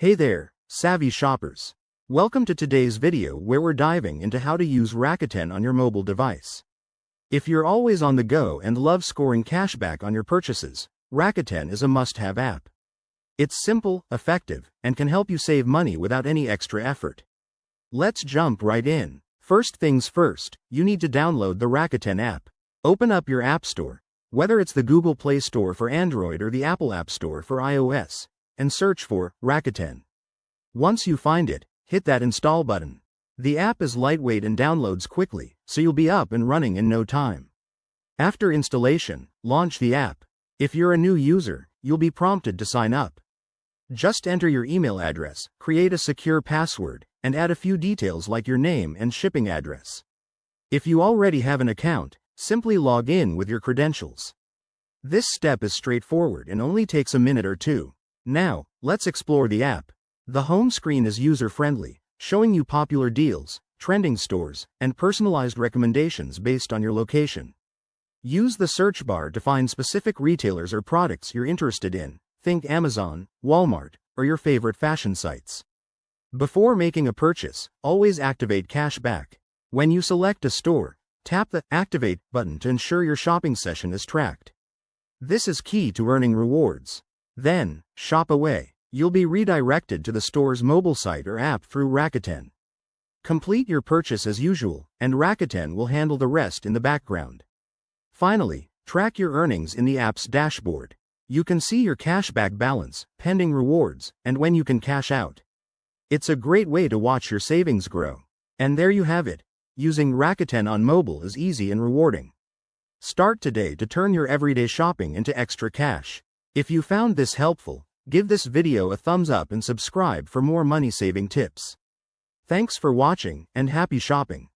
Hey there, savvy shoppers. Welcome to today's video where we're diving into how to use Rakuten on your mobile device. If you're always on the go and love scoring cashback on your purchases, Rakuten is a must-have app. It's simple, effective, and can help you save money without any extra effort. Let's jump right in. First things first, you need to download the Rakuten app. Open up your App Store, whether it's the Google Play Store for Android or the Apple App Store for iOS, and search for Rakuten. Once you find it, hit that install button. The app is lightweight and downloads quickly, so you'll be up and running in no time. After installation, launch the app. If you're a new user, you'll be prompted to sign up. Just enter your email address, create a secure password, and add a few details like your name and shipping address. If you already have an account, simply log in with your credentials. This step is straightforward and only takes a minute or two. Now, let's explore the app. The home screen is user-friendly, showing you popular deals, trending stores, and personalized recommendations based on your location. Use the search bar to find specific retailers or products you're interested in. Think Amazon, Walmart, or your favorite fashion sites. Before making a purchase, always activate cashback. When you select a store, tap the Activate button to ensure your shopping session is tracked. This is key to earning rewards. Then, shop away. You'll be redirected to the store's mobile site or app through Rakuten. Complete your purchase as usual, and Rakuten will handle the rest in the background. Finally, track your earnings in the app's dashboard. You can see your cashback balance, pending rewards, and when you can cash out. It's a great way to watch your savings grow. And there you have it. Using Rakuten on mobile is easy and rewarding. Start today to turn your everyday shopping into extra cash. If you found this helpful, give this video a thumbs up and subscribe for more money-saving tips. Thanks for watching, and happy shopping.